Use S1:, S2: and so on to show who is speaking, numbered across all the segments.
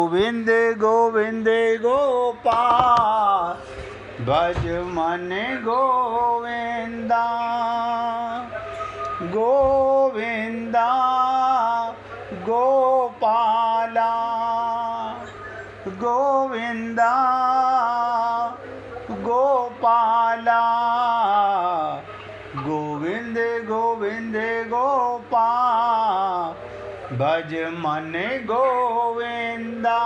S1: गोविंद गोविंद गोपाल भज मन गोविंदा गोविंदा गोपाला गोविंदा गोपाला गोविंद गोविंद गोपाल भज मन गोविंदा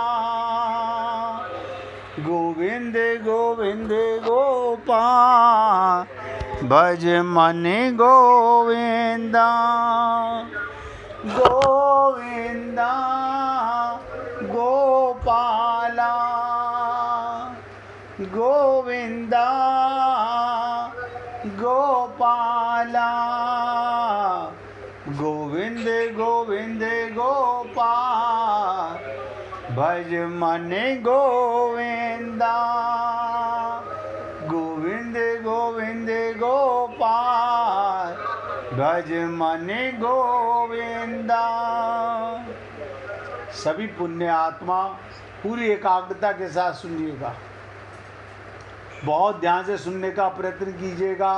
S1: गोविंद गोविंद गोपाल भज मन गोविंदा गोविंदा गोपाला गोविंदा गोपाला गोविंद गोविंद गोपाल भज मन गोविंदा गोविंद गोविंद गोपाल भज मन गोविंदा। सभी पुण्य आत्मा पूरी एकाग्रता के साथ सुनिएगा, बहुत ध्यान से सुनने का प्रयत्न कीजिएगा।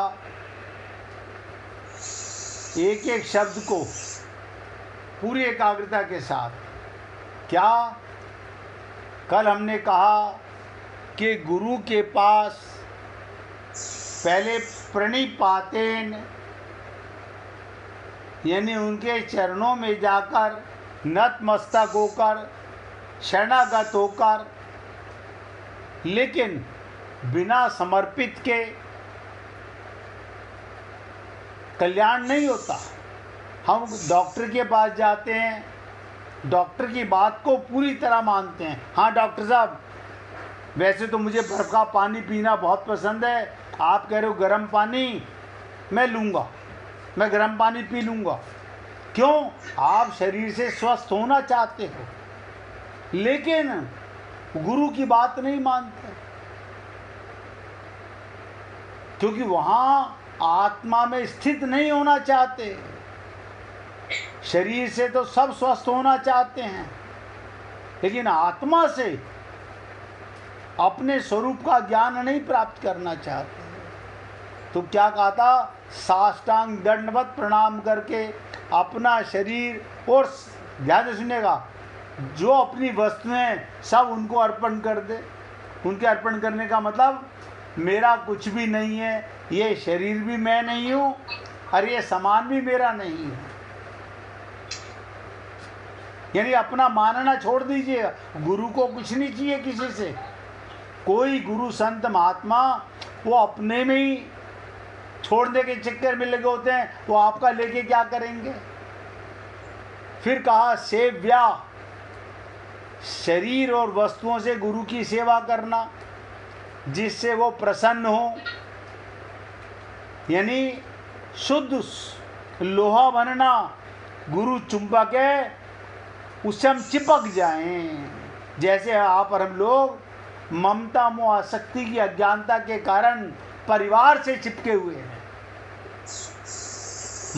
S1: एक एक शब्द को पूरी एकाग्रता के साथ। क्या कल हमने कहा कि गुरु के पास पहले प्रणिपातेन यानी उनके चरणों में जाकर नतमस्तक होकर शरणागत होकर, लेकिन बिना समर्पित के कल्याण नहीं होता। हम डॉक्टर के पास जाते हैं, डॉक्टर की बात को पूरी तरह मानते हैं। हाँ डॉक्टर साहब, वैसे तो मुझे बर्फ़ का पानी पीना बहुत पसंद है, आप कह रहे हो गर्म पानी, मैं लूँगा, मैं गर्म पानी पी लूँगा। क्यों? आप शरीर से स्वस्थ होना चाहते हो, लेकिन गुरु की बात नहीं मानते, क्योंकि वहाँ आत्मा में स्थित नहीं होना चाहते। शरीर से तो सब स्वस्थ होना चाहते हैं, लेकिन आत्मा से अपने स्वरूप का ज्ञान नहीं प्राप्त करना चाहते। तो क्या कहा था? साष्टांग दंडवत प्रणाम करके अपना शरीर, और ध्यान से सुनिएगा, जो अपनी वस्तुएं सब उनको अर्पण कर दे। उनके अर्पण करने का मतलब मेरा कुछ भी नहीं है, ये शरीर भी मैं नहीं हूँ और ये सामान भी मेरा नहीं है। यानी अपना मानना छोड़ दीजिएगा। गुरु को कुछ नहीं चाहिए किसी से। कोई गुरु संत महात्मा वो अपने में ही छोड़ने के चक्कर में लगे होते हैं, वो आपका लेके क्या करेंगे। फिर कहा सेव्या, शरीर और वस्तुओं से गुरु की सेवा करना जिससे वो प्रसन्न हो, यानी शुद्ध लोहा बनना। गुरु चुंबक है, उससे हम चिपक जाएं। जैसे आप और हम लोग ममता मोह आसक्ति की अज्ञानता के कारण परिवार से चिपके हुए हैं,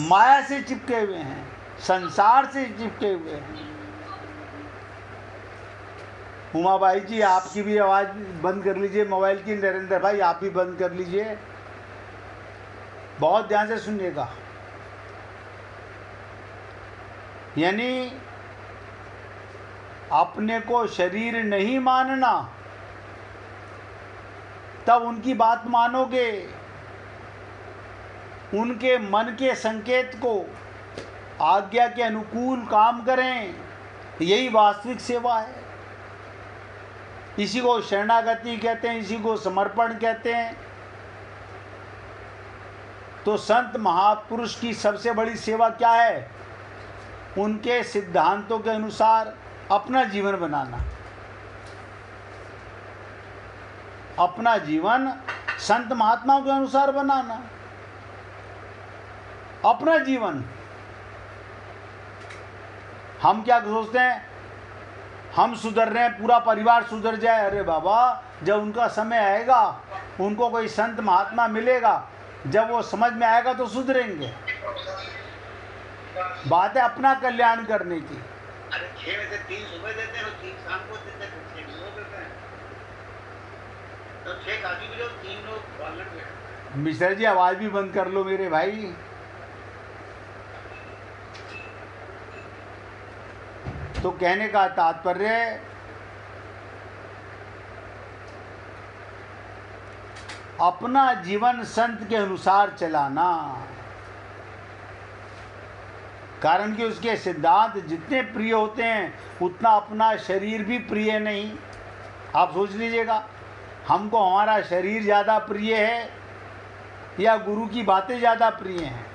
S1: माया से चिपके हुए हैं, संसार से चिपके हुए हैं। उमाबाई जी, आपकी भी आवाज़ बंद कर लीजिए मोबाइल की। नरेंद्र भाई, आप भी बंद कर लीजिए, बहुत ध्यान से सुनिएगा। यानी अपने को शरीर नहीं मानना, तब उनकी बात मानोगे। उनके मन के संकेत को आज्ञा के अनुकूल काम करें, यही वास्तविक सेवा है। इसी को शरणागति कहते हैं, इसी को समर्पण कहते हैं। तो संत महापुरुष की सबसे बड़ी सेवा क्या है? उनके सिद्धांतों के अनुसार अपना जीवन बनाना। अपना जीवन संत महात्माओं के अनुसार बनाना। अपना जीवन हम क्या सोचते हैं? हम सुधर रहे हैं, पूरा परिवार सुधर जाए। अरे बाबा, जब उनका समय आएगा, उनको कोई संत महात्मा मिलेगा, जब वो समझ में आएगा तो सुधरेंगे। बात है अपना कल्याण करने की।
S2: 6 में से 3 सुबह देते हैं और 3 शाम को देते हैं, 6 भी हो देते हैं। तो 6 काफी भी जो 3 लोग पार्लियामेंट में।
S1: मिश्रा जी आवाज भी बंद कर लो मेरे भाई। तो कहने का तात्पर्य अपना जीवन संत के अनुसार चलाना, कारण कि उसके सिद्धांत जितने प्रिय होते हैं उतना अपना शरीर भी प्रिय नहीं। आप सोच लीजिएगा, हमको हमारा शरीर ज़्यादा प्रिय है या गुरु की बातें ज़्यादा प्रिय हैं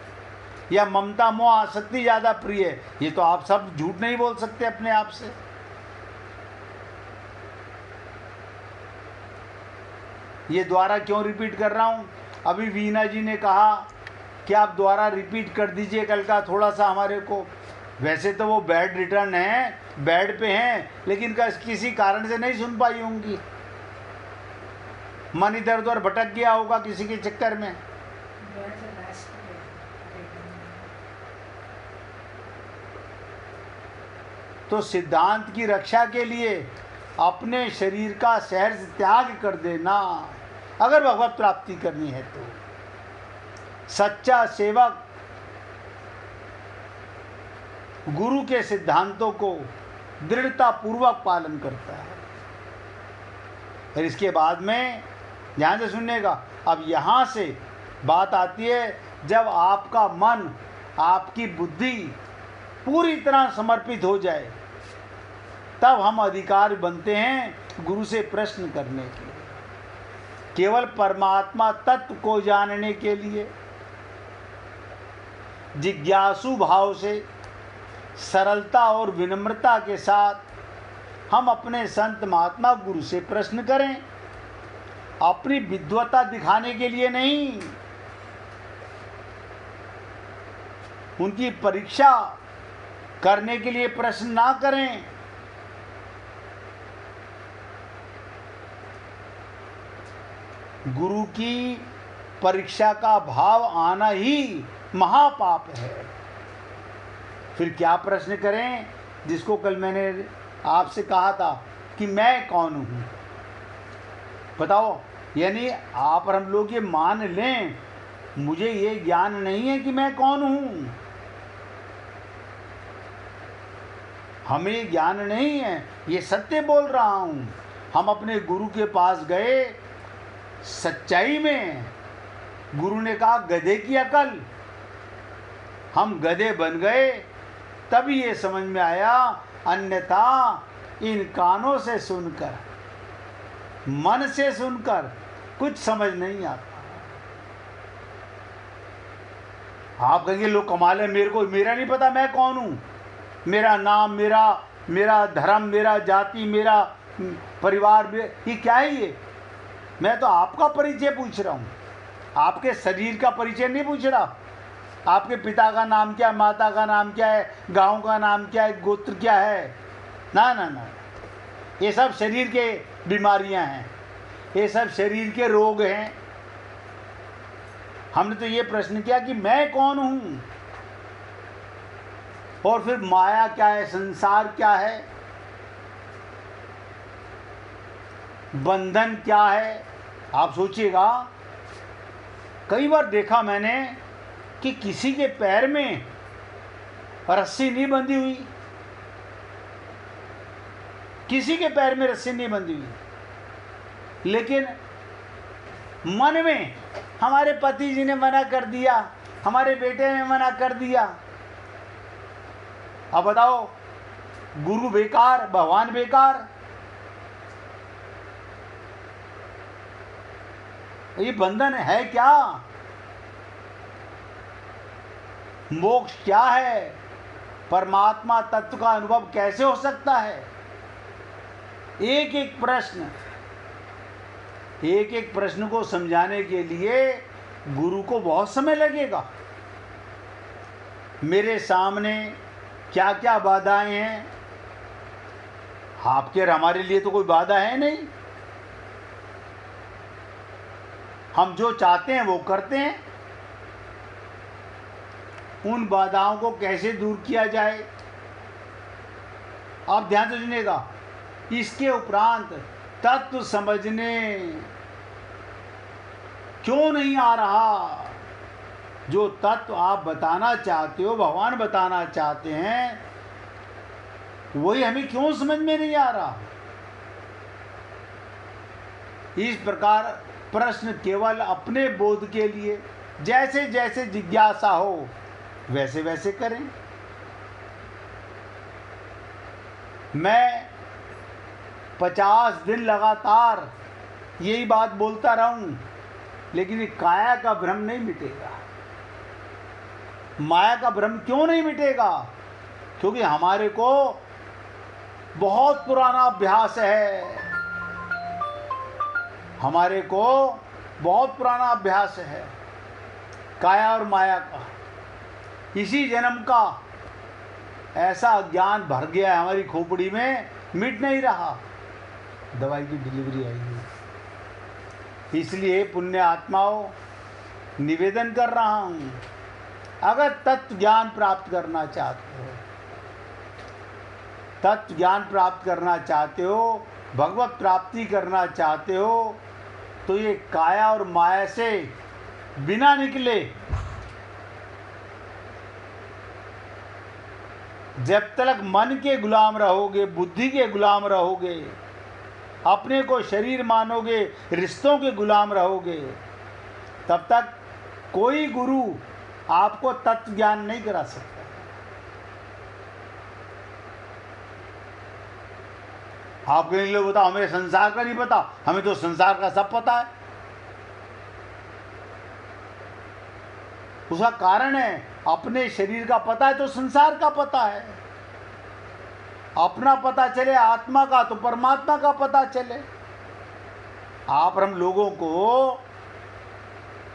S1: या ममता मोह आसक्ति ज़्यादा प्रिय है? ये तो आप सब झूठ नहीं बोल सकते अपने आप से। ये द्वारा क्यों रिपीट कर रहा हूँ? अभी वीना जी ने कहा कि आप द्वारा रिपीट कर दीजिए कल का थोड़ा सा हमारे को। वैसे तो वो बेड रिटर्न है, बेड पे हैं, लेकिन किसी कारण से नहीं सुन पाई होंगी। मन इधर उधर भटक गया होगा किसी के चक्कर में। तो सिद्धांत की रक्षा के लिए अपने शरीर का सहर्ष त्याग कर देना, अगर भगवत प्राप्ति करनी है तो। सच्चा सेवक गुरु के सिद्धांतों को दृढ़ता पूर्वक पालन करता है। फिर इसके बाद में ध्यान से सुनिएगा, अब यहाँ से बात आती है, जब आपका मन आपकी बुद्धि पूरी तरह समर्पित हो जाए तब हम अधिकार बनते हैं गुरु से प्रश्न करने के लिए, केवल परमात्मा तत्व को जानने के लिए। जिज्ञासु भाव से सरलता और विनम्रता के साथ हम अपने संत महात्मा गुरु से प्रश्न करें, अपनी विद्वता दिखाने के लिए नहीं, उनकी परीक्षा करने के लिए प्रश्न ना करें। गुरु की परीक्षा का भाव आना ही महापाप है। फिर क्या प्रश्न करें, जिसको कल मैंने आपसे कहा था कि मैं कौन हूँ? बताओ, यानी आप और हम लोग ये मान लें मुझे ये ज्ञान नहीं है कि मैं कौन हूँ, हमें ज्ञान नहीं है, ये सत्य बोल रहा हूँ। हम अपने गुरु के पास गए सच्चाई में, गुरु ने कहा गधे की अकल, हम गधे बन गए, तभी ये समझ में आया, अन्यथा इन कानों से सुनकर मन से सुनकर कुछ समझ नहीं आता। आप कहेंगे लोग कमाल है, मेरा नहीं पता मैं कौन हूँ, मेरा नाम, मेरा धर्म, मेरा जाति, मेरा परिवार, ये क्या है? ये मैं तो आपका परिचय पूछ रहा हूँ, आपके शरीर का परिचय नहीं पूछ रहा। आपके पिता का नाम क्या है, माता का नाम क्या है, गांव का नाम क्या है, गोत्र क्या है? ना ना ना, ये सब शरीर के बीमारियां हैं, ये सब शरीर के रोग हैं। हमने तो ये प्रश्न किया कि मैं कौन हूँ, और फिर माया क्या है, संसार क्या है, बंधन क्या है। आप सोचिएगा, कई बार देखा मैंने कि किसी के पैर में रस्सी नहीं बंधी हुई, किसी के पैर में रस्सी नहीं बंधी हुई, लेकिन मन में हमारे पति जी ने मना कर दिया, हमारे बेटे ने मना कर दिया। अब बताओ, गुरु बेकार, भगवान बेकार, ये बंधन है क्या? मोक्ष क्या है? परमात्मा तत्व का अनुभव कैसे हो सकता है? एक एक प्रश्न को समझाने के लिए गुरु को बहुत समय लगेगा। मेरे सामने क्या क्या बाधाएं हैं, आपके और हमारे लिए तो कोई बाधा है नहीं। हम जो चाहते हैं वो करते हैं। उन बाधाओं को कैसे दूर किया जाए, आप ध्यान से सुनिएगा, इसके उपरांत तत्व समझने क्यों नहीं आ रहा? जो तत्व आप बताना चाहते हो, भगवान बताना चाहते हैं, वही हमें क्यों समझ में नहीं आ रहा? इस प्रकार प्रश्न केवल अपने बोध के लिए, जैसे जैसे जिज्ञासा हो वैसे वैसे करें। मैं 50 दिन लगातार यही बात बोलता रहूं, लेकिन ये काया का भ्रम नहीं मिटेगा। माया का भ्रम क्यों नहीं मिटेगा? क्योंकि हमारे को बहुत पुराना अभ्यास है, हमारे को बहुत पुराना अभ्यास है काया और माया का। इसी जन्म का ऐसा ज्ञान भर गया है हमारी खोपड़ी में, मिट नहीं रहा। दवाई की डिलीवरी आई है, इसलिए पुण्य आत्माओं निवेदन कर रहा हूँ, अगर तत्व ज्ञान प्राप्त करना चाहते हो, तत्व ज्ञान प्राप्त करना चाहते हो, भगवत प्राप्ति करना चाहते हो, तो ये काया और माया से बिना निकले, जब तक मन के गुलाम रहोगे, बुद्धि के गुलाम रहोगे, अपने को शरीर मानोगे, रिश्तों के गुलाम रहोगे, तब तक कोई गुरु आपको तत्व ज्ञान नहीं करा सकता। आप कहेंगे लोग बताओ हमें संसार का नहीं पता, हमें तो संसार का सब पता है। उसका कारण है, अपने शरीर का पता है तो संसार का पता है, अपना पता चले आत्मा का तो परमात्मा का पता चले। आप हम लोगों को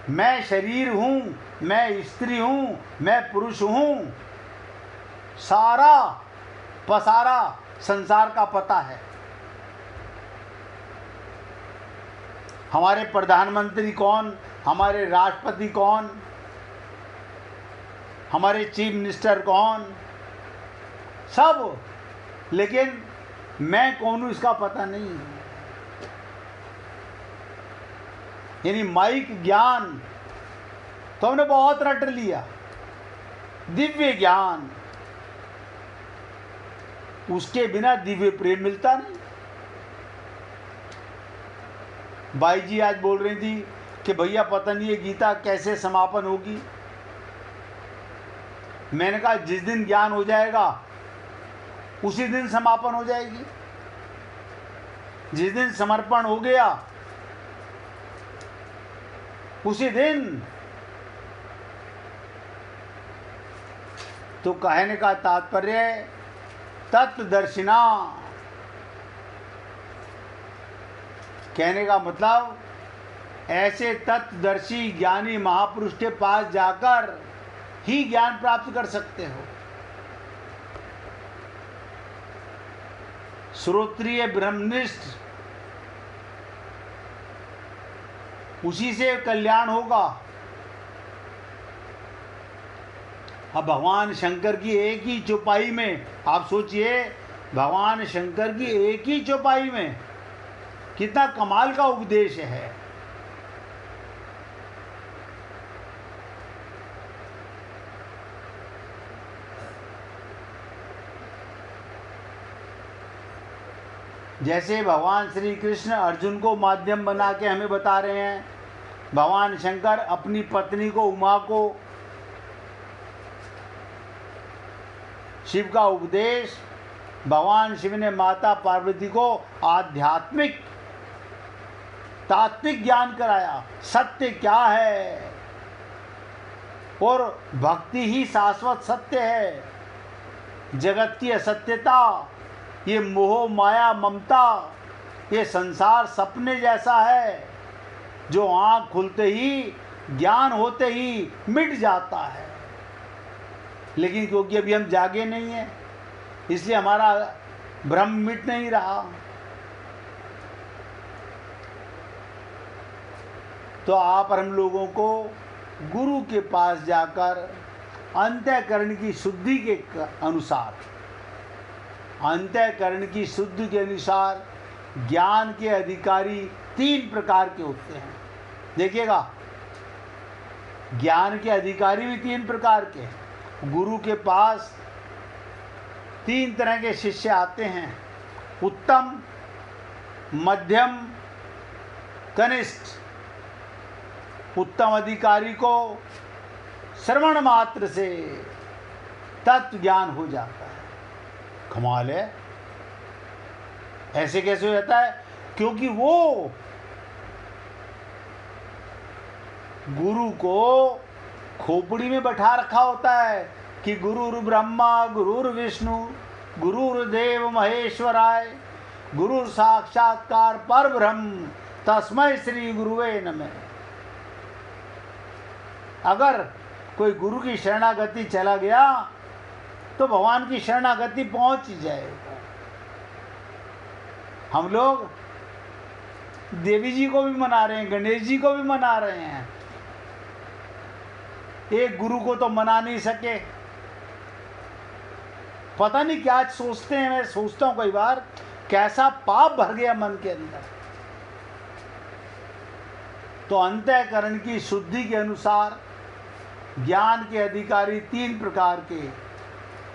S1: मैं शरीर हूँ, मैं स्त्री हूँ, मैं पुरुष हूँ, सारा पसारा संसार का पता है। हमारे प्रधानमंत्री कौन, हमारे राष्ट्रपति कौन, हमारे चीफ मिनिस्टर कौन, सब, लेकिन मैं कौन हूँ इसका पता नहीं है। यानी माइक ज्ञान तो हमने बहुत रट लिया, दिव्य ज्ञान, उसके बिना दिव्य प्रेम मिलता नहीं। बाई जी आज बोल रही थी कि भैया पता नहीं ये गीता कैसे समापन होगी। मैंने कहा जिस दिन ज्ञान हो जाएगा उसी दिन समापन हो जाएगी। जिस दिन समर्पण हो गया उसी दिन। तो कहने का तात्पर्य तत्वदर्शिना, कहने का मतलब ऐसे तत्वदर्शी ज्ञानी महापुरुष के पास जाकर ही ज्ञान प्राप्त कर सकते हो। श्रोत्रिय ब्रह्मनिष्ठ, उसी से कल्याण होगा। अब भगवान शंकर की एक ही चौपाई में, आप सोचिए भगवान शंकर की एक ही चौपाई में कितना कमाल का उपदेश है। जैसे भगवान श्री कृष्ण अर्जुन को माध्यम बना के हमें बता रहे हैं, भगवान शंकर अपनी पत्नी को उमा को शिव का उपदेश, भगवान शिव ने माता पार्वती को आध्यात्मिक तात्विक ज्ञान कराया, सत्य क्या है और भक्ति ही शाश्वत सत्य है। जगत की असत्यता, ये मोह माया ममता, ये संसार सपने जैसा है जो आँख खुलते ही ज्ञान होते ही मिट जाता है। लेकिन क्योंकि अभी हम जागे नहीं हैं इसलिए हमारा भ्रम मिट नहीं रहा। तो आप हम लोगों को गुरु के पास जाकर अंतःकरण की शुद्धि के अनुसार अंतःकरण की शुद्धि के अनुसार ज्ञान के अधिकारी 3 प्रकार के होते हैं। देखिएगा, ज्ञान के अधिकारी भी 3 प्रकार के। गुरु के पास 3 तरह के शिष्य आते हैं, उत्तम, मध्यम, कनिष्ठ। उत्तम अधिकारी को श्रवण मात्र से तत्व ज्ञान हो जाता है। कमाल है, ऐसे कैसे हो जाता है? क्योंकि वो गुरु को खोपड़ी में बैठा रखा होता है कि गुरुर् ब्रह्मा गुरुर् विष्णु गुरुर्देव महेश्वराय गुरुर साक्षात्कार परब्रह्म तस्मै श्री गुरुवे नमः। अगर कोई गुरु की शरणागति चला गया तो भगवान की शरणागति पहुंच जाएगा। हम लोग देवी जी को भी मना रहे हैं, गणेश जी को भी मना रहे हैं, एक गुरु को तो मना नहीं सके। पता नहीं क्या सोचते हैं। मैं सोचता हूं कई बार, कैसा पाप भर गया मन के अंदर। तो अंतःकरण की शुद्धि के अनुसार ज्ञान के अधिकारी 3 प्रकार के,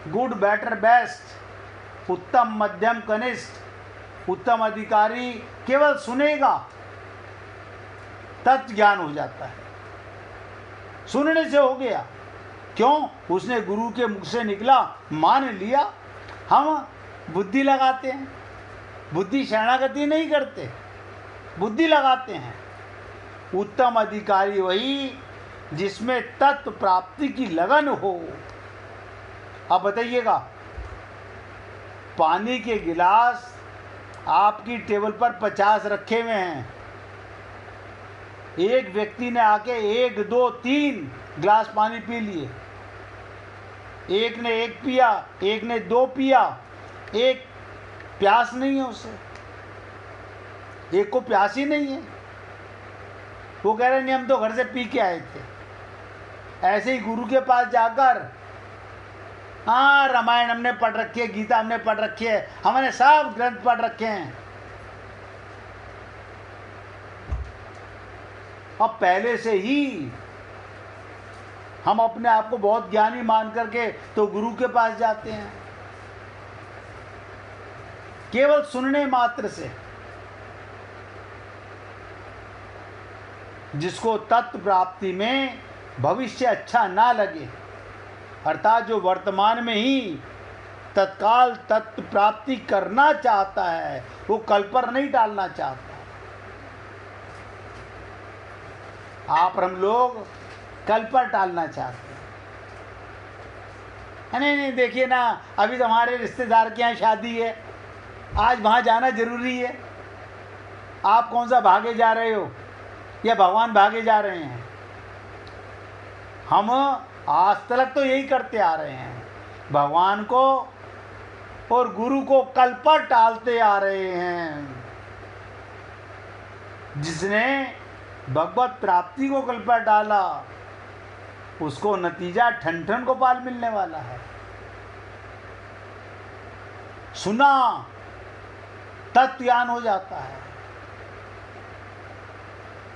S1: गुड, बेटर, बेस्ट, उत्तम, मध्यम, कनिष्ठ। उत्तम अधिकारी केवल सुनेगा, तत्व ज्ञान हो जाता है। सुनने से हो गया, क्यों? उसने गुरु के मुख से निकला, मान लिया। हम बुद्धि लगाते हैं, बुद्धि शरणागति नहीं करते, बुद्धि लगाते हैं। उत्तम अधिकारी वही जिसमें तत्व प्राप्ति की लगन हो। अब बताइएगा, पानी के गिलास आपकी टेबल पर 50 रखे हुए हैं, एक व्यक्ति ने आके 1, 2, 3 गिलास पानी पी लिए। एक ने 1 पिया, एक ने 2 पिया, एक प्यास नहीं है उसे, एक को प्यास ही नहीं है। वो कह रहे नहीं, हम तो घर से पी के आए थे। ऐसे ही गुरु के पास जाकर, हाँ रामायण हमने पढ़ रखी है, गीता हमने पढ़ रखी है, हमने सब ग्रंथ पढ़ रखे हैं। अब पहले से ही हम अपने आप को बहुत ज्ञानी मान करके तो गुरु के पास जाते हैं, केवल सुनने मात्र से। जिसको तत्व प्राप्ति में भविष्य अच्छा ना लगे, अर्थात जो वर्तमान में ही तत्काल तत्व प्राप्ति करना चाहता है, वो कल पर नहीं डालना चाहता। आप हम लोग कल पर टालना चाहते हैं। नहीं देखिए ना, अभी तो हमारे रिश्तेदार के यहाँ शादी है, आज वहाँ जाना जरूरी है। आप कौन सा भागे जा रहे हो या भगवान भागे जा रहे हैं? हम आज तक तो यही करते आ रहे हैं, भगवान को और गुरु को कल पर टालते आ रहे हैं। जिसने भगवत प्राप्ति को कल पर डाला, उसको नतीजा ठन गोपाल मिलने वाला है। सुना, तत्व ज्ञान हो जाता है।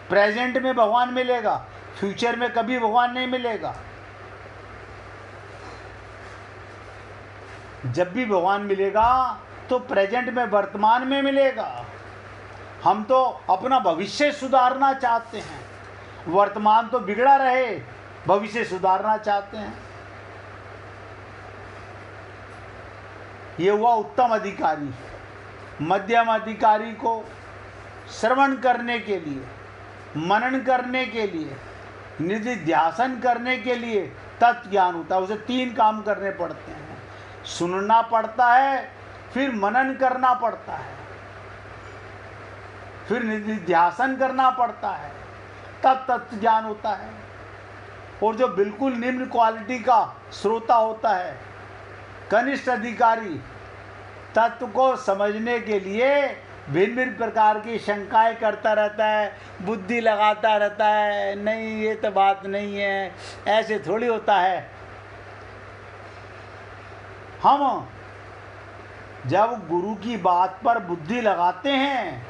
S1: प्रेजेंट में भगवान मिलेगा, फ्यूचर में कभी भगवान नहीं मिलेगा। जब भी भगवान मिलेगा तो प्रेजेंट में, वर्तमान में मिलेगा। हम तो अपना भविष्य सुधारना चाहते हैं, वर्तमान तो बिगड़ा रहे, भविष्य सुधारना चाहते हैं। ये हुआ उत्तम अधिकारी। मध्यम अधिकारी को श्रवण करने के लिए, मनन करने के लिए, निधिध्यासन करने के लिए तत्व ज्ञान होता है। उसे 3 काम करने पड़ते हैं, सुनना पड़ता है, फिर मनन करना पड़ता है, फिर निधिध्यासन करना पड़ता है, तब तत्व ज्ञान होता है। और जो बिल्कुल निम्न क्वालिटी का श्रोता होता है, कनिष्ठ अधिकारी, तत्व को समझने के लिए भिन्न भिन्न प्रकार की शंकाएं करता रहता है, बुद्धि लगाता रहता है, नहीं ये तो बात नहीं है, ऐसे थोड़ी होता है। हम जब गुरु की बात पर बुद्धि लगाते हैं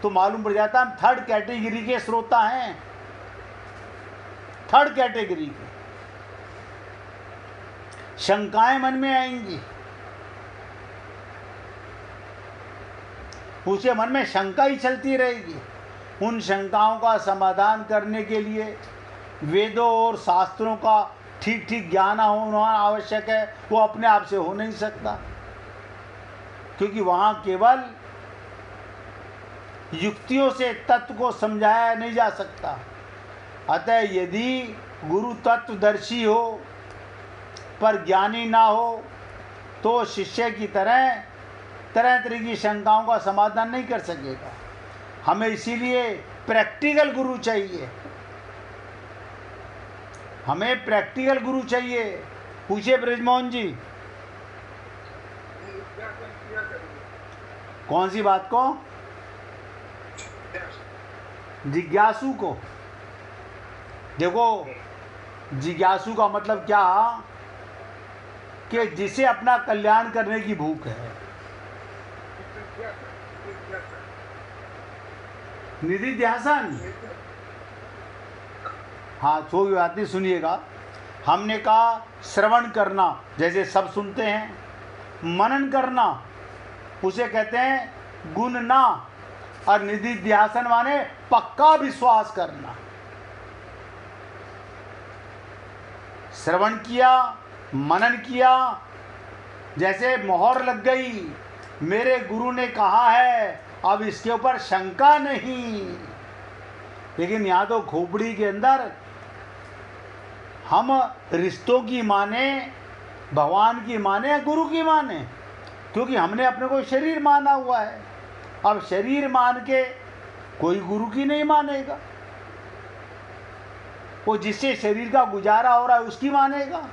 S1: तो मालूम पड़ जाता है हम थर्ड कैटेगरी के श्रोता हैं, थर्ड कैटेगरी के। शंकाएं मन में आएंगी, उसके मन में शंका ही चलती रहेगी। उन शंकाओं का समाधान करने के लिए वेदों और शास्त्रों का ठीक ठीक ज्ञान होना आवश्यक है। वो अपने आप से हो नहीं सकता, क्योंकि वहाँ केवल युक्तियों से तत्व को समझाया नहीं जा सकता। अतः यदि गुरु तत्वदर्शी हो पर ज्ञानी ना हो तो शिष्य की तरह तरह तरह की शंकाओं का समाधान नहीं कर सकेगा। हमें इसीलिए प्रैक्टिकल गुरु चाहिए, हमें प्रैक्टिकल गुरु चाहिए। पूछिए ब्रजमोहन जी, कौन सी बात को? जिज्ञासु को। देखो, जिज्ञासु का मतलब क्या कि जिसे अपना कल्याण करने की भूख है। निधिध्यासन, हाँ कोई बात नहीं, सुनिएगा। हमने कहा श्रवण करना, जैसे सब सुनते हैं। मनन करना उसे कहते हैं गुणना, और निधिध्यासन माने पक्का विश्वास करना। श्रवण किया, मनन किया, जैसे मोहर लग गई, मेरे गुरु ने कहा है, अब इसके ऊपर शंका नहीं। लेकिन यहाँ तो खोपड़ी के अंदर हम रिश्तों की माने, भगवान की माने या गुरु की माने, क्योंकि हमने अपने को शरीर माना हुआ है। अब शरीर मान के कोई गुरु की नहीं मानेगा, वो जिससे शरीर का गुजारा हो रहा है उसकी मानेगा।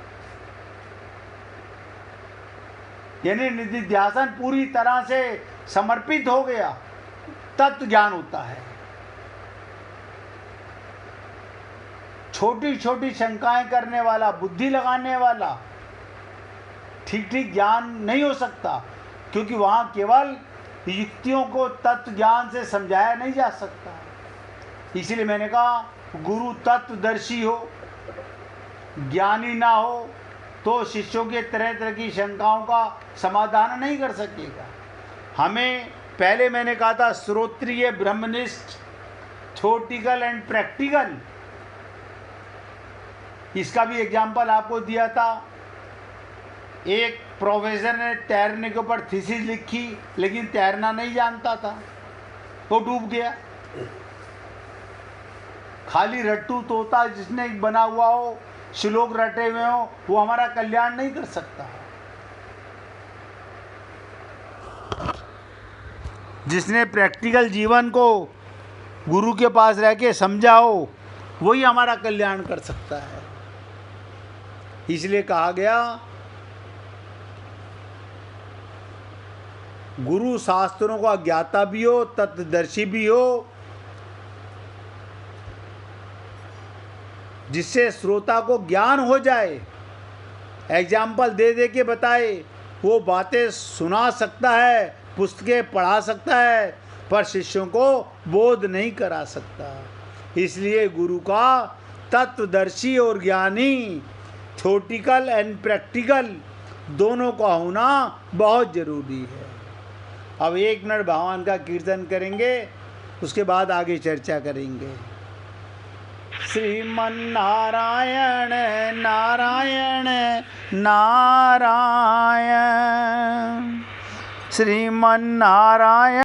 S1: यानी निधिध्यासन पूरी तरह से समर्पित हो गया, तत्व ज्ञान होता है। छोटी छोटी शंकाएं करने वाला, बुद्धि लगाने वाला ठीक ठीक ज्ञान नहीं हो सकता, क्योंकि वहाँ केवल युक्तियों को तत्व ज्ञान से समझाया नहीं जा सकता। इसलिए मैंने कहा गुरु तत्वदर्शी हो, ज्ञानी ना हो तो शिष्यों के तरह तरह की शंकाओं का समाधान नहीं कर सकेगा। हमें पहले मैंने कहा था श्रोत्रिय, ब्रह्मनिष्ठ, थ्योरेटिकल एंड प्रैक्टिकल। इसका भी एग्जाम्पल आपको दिया था। एक प्रोफेसर ने तैरने के ऊपर थीसिस लिखी, लेकिन तैरना नहीं जानता था, तो डूब गया। खाली रट्टू तोता जिसने बना हुआ हो, श्लोक रटे हुए हो, वो हमारा कल्याण नहीं कर सकता। जिसने प्रैक्टिकल जीवन को गुरु के पास रह के समझा हो, वही हमारा कल्याण कर सकता है। इसलिए कहा गया गुरु शास्त्रों का ज्ञाता भी हो, तत्वदर्शी भी हो, जिससे श्रोता को ज्ञान हो जाए, एग्जाम्पल दे दे के बताए। वो बातें सुना सकता है, पुस्तकें पढ़ा सकता है, पर शिष्यों को बोध नहीं करा सकता। इसलिए गुरु का तत्वदर्शी और ज्ञानी, थ्योरेटिकल एंड प्रैक्टिकल दोनों का होना बहुत जरूरी है। अब 1 मिनट भगवान का कीर्तन करेंगे, उसके बाद आगे चर्चा करेंगे। श्रीमन्नारायण नारायण नारायण, श्रीमन्नारायण।